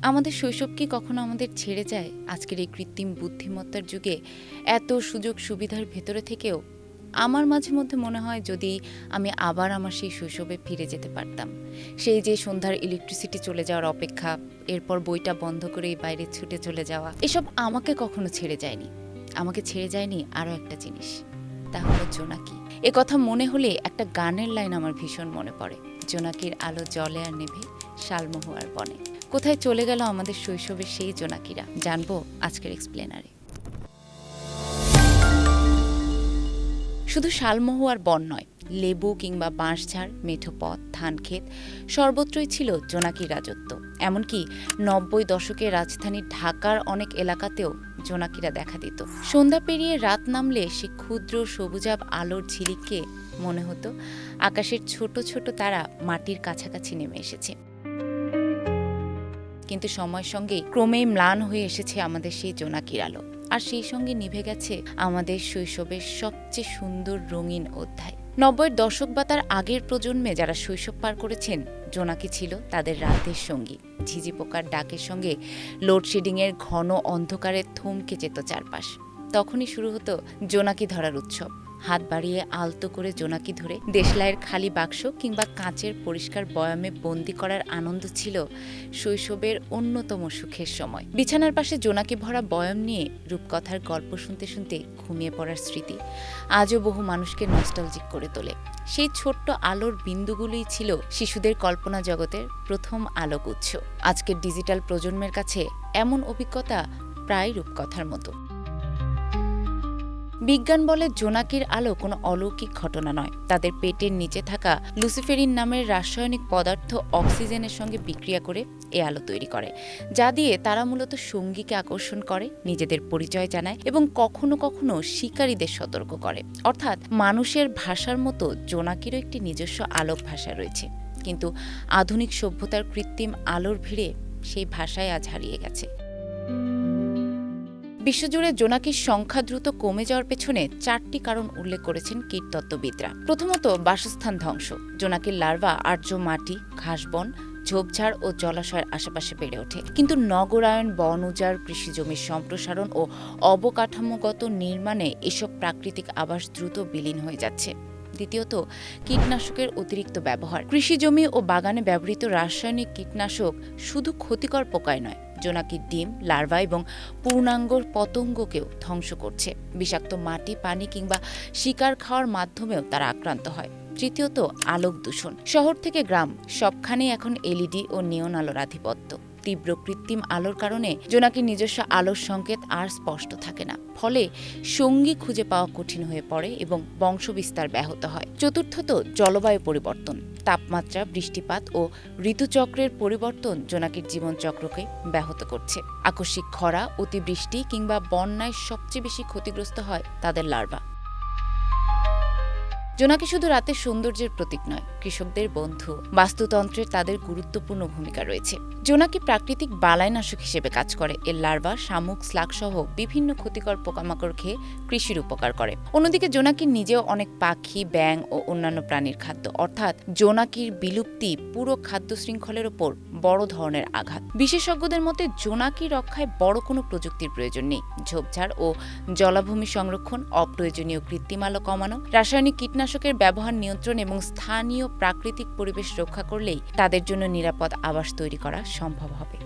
আমাদের শৈশব কি কখনো আমাদের ছেড়ে যায়? আজকের এই কৃত্রিম বুদ্ধিমত্তার যুগে এত সুযোগ সুবিধার ভেতরে থেকেও আমার মাঝে মধ্যে মনে হয়, যদি আমি আবার আমার সেই শৈশবে ফিরে যেতে পারতাম। সেই যে সন্ধ্যার ইলেকট্রিসিটি চলে যাওয়ার অপেক্ষা, এরপর বইটা বন্ধ করে বাইরে ছুটে চলে যাওয়া, এসব আমাকে কখনো ছেড়ে যায়নি। আমাকে ছেড়ে যায়নি আরও একটা জিনিস, তা হলো জোনাকি। এ কথা মনে হলে একটা গানের লাইন আমার ভীষণ মনে পড়ে। জোনাকির আলো জ্বলে আর নেভে শালমহুয়ার বনে। কোথায় চলে গেল আমাদের শৈশবের সেই জোনাকিরা, জানবো আজকের এক্সপ্লেনারে। শুধু শালমহুয়ার বন নয়, লেবু কিংবা বাঁশঝাড়, মেঠো পথ, ধানক্ষেত, সর্বত্রই ছিল জোনাকির রাজত্ব। এমনকি ৯০ দশকের রাজধানী ঢাকার অনেক এলাকাতেও জোনাকিরা দেখা দিত। সন্ধ্যা পেরিয়ে রাত নামলে সে ক্ষুদ্র সবুজাব আলোর ঝিলিককে মনে হতো আকাশের ছোট ছোট তারা মাটির কাছাকাছি নেমে এসেছে। কিন্তু সময়ের সঙ্গে ক্রমেই ম্লান হয়ে এসেছে আমাদের সেই জোনাকির আলো, আর সেই সঙ্গে নিভে গেছে আমাদের শৈশবের সবচেয়ে সুন্দর রঙিন অধ্যায়। ৯০-এর দশক বা তার আগের প্রজন্মে যারা শৈশব পার করেছেন, জোনাকি ছিল তাদের রাতের সঙ্গী। ঝিঝি পোকার ডাকের সঙ্গে লোডশেডিংয়ের ঘন অন্ধকারে থমকে যেত চারপাশ। তখনই শুরু হতো জোনাকি ধরার উৎসব। হাত বাড়িয়ে আলতো করে জোনাকি ধরে দেশলাইয়ের খালি বাক্স কিংবা কাঁচের পরিষ্কার বয়ামে বন্দি করার আনন্দ ছিল শৈশবের অন্যতম সুখের সময়। বিছানার পাশে জোনাকি ভরা বয়াম নিয়ে রূপকথার গল্প শুনতে শুনতে ঘুমিয়ে পড়ার স্মৃতি আজও বহু মানুষকে নস্টালজিক করে তোলে। সেই ছোট্ট আলোর বিন্দুগুলোই ছিল শিশুদের কল্পনা জগতের প্রথম আলোক উৎস। আজকের ডিজিটাল প্রজন্মের কাছে এমন অভিজ্ঞতা প্রায় রূপকথার মতো। বিজ্ঞান বলে জোনাকির আলো কোনো অলৌকিক ঘটনা নয়। তাদের পেটের নিচে থাকা লুসিফেরিন নামের রাসায়নিক পদার্থ অক্সিজেনের সঙ্গে বিক্রিয়া করে এ আলো তৈরি করে, যা দিয়ে তারা মূলত সঙ্গীকে আকর্ষণ করে, নিজেদের পরিচয় জানায় এবং কখনো কখনো শিকারীদের সতর্ক করে। অর্থাৎ মানুষের ভাষার মতো জোনাকিরও একটি নিজস্ব আলোক ভাষা রয়েছে। কিন্তু আধুনিক সভ্যতার কৃত্রিম আলোর ভিড়ে সেই ভাষায় আজ হারিয়ে গেছে। বিশ্বজুড়ে জোনাকির সংখ্যা দ্রুত কমে যাওয়ার পেছনে 4টি কারণ উল্লেখ করেছেন কীটতত্ত্ববিদরা। প্রথমত, বাসস্থান ধ্বংস। জোনাকির লার্ভা আর্দ্র মাটি, ঘাসবন, ঝোপঝাড় ও জলাশয়ের আশেপাশে বেড়ে ওঠে। কিন্তু নগরায়ন, বন উজাড়, কৃষিজমির সম্প্রসারণ ও অবকাঠামোগত নির্মাণে এসব প্রাকৃতিক আবাস দ্রুত বিলীন হয়ে যাচ্ছে। দ্বিতীয়ত, কীটনাশকের অতিরিক্ত ব্যবহার। কৃষিজমি ও বাগানে ব্যবহৃত রাসায়নিক কীটনাশক শুধু ক্ষতিকর পোকায় নয়, জোনাকির ডিম, লার্ভা এবং পূর্ণাঙ্গ পতঙ্গকেও ধ্বংস করছে। বিষাক্ত মাটি, পানি কিংবা শিকার খাওয়ার মাধ্যমেও তারা আক্রান্ত হয়। তৃতীয়ত, আলোক দূষণ। শহর থেকে গ্রাম সবখানেই এখন এলইডি ও নিয়ন আলোর আধিপত্য। তীব্র কৃত্রিম আলোর কারণে জোনাকির নিজস্ব আলোর সংকেত আর স্পষ্ট থাকে না, ফলে সঙ্গী খুঁজে পাওয়া কঠিন হয়ে পড়ে এবং বংশবিস্তার ব্যাহত হয়। চতুর্থত, জলবায়ু পরিবর্তন। তাপমাত্রা, বৃষ্টিপাত ও ঋতুচক্রের পরিবর্তন জোনাকির জীবনচক্রকে ব্যাহত করছে। আকস্মিক খরা, অতিবৃষ্টি কিংবা বন্যায় সবচেয়ে বেশি ক্ষতিগ্রস্ত হয় তাদের লার্ভা। জোনাকি শুধু রাতের সৌন্দর্যের প্রতীক নয়, কৃষকদের বন্ধু। বাস্তুতন্ত্রের তাদের গুরুত্বপূর্ণ ভূমিকা রয়েছে। জোনাকি প্রাকৃতিক বালাইনাশক হিসেবে কাজ করে। এর লার্ভা শামুক, স্লাগ সহ বিভিন্ন ক্ষতিকর পোকামাকড় খেয়ে কৃষির উপকার করে। অন্যদিকে জোনাকি নিজেও অনেক পাখি, ব্যাঙ ও অন্যান্য প্রাণীর খাদ্য। অর্থাৎ জোনাকির বিলুপ্তি পুরো খাদ্য শৃঙ্খলের ওপর বড় ধরনের আঘাত। বিশেষজ্ঞদের মতে জোনাকি রক্ষায় বড় কোনো প্রযুক্তির প্রয়োজন নেই। ঝোপঝাড় ও জলাভূমি সংরক্ষণ, অপ্রয়োজনীয় কৃত্রিম আলো কমানো, রাসায়নিক কীটনাশকের ব্যবহার নিয়ন্ত্রণ এবং স্থানীয় প্রাকৃতিক পরিবেশ রক্ষা করলেই তাদের জন্য নিরাপদ আবাস তৈরি করা সম্ভব হবে।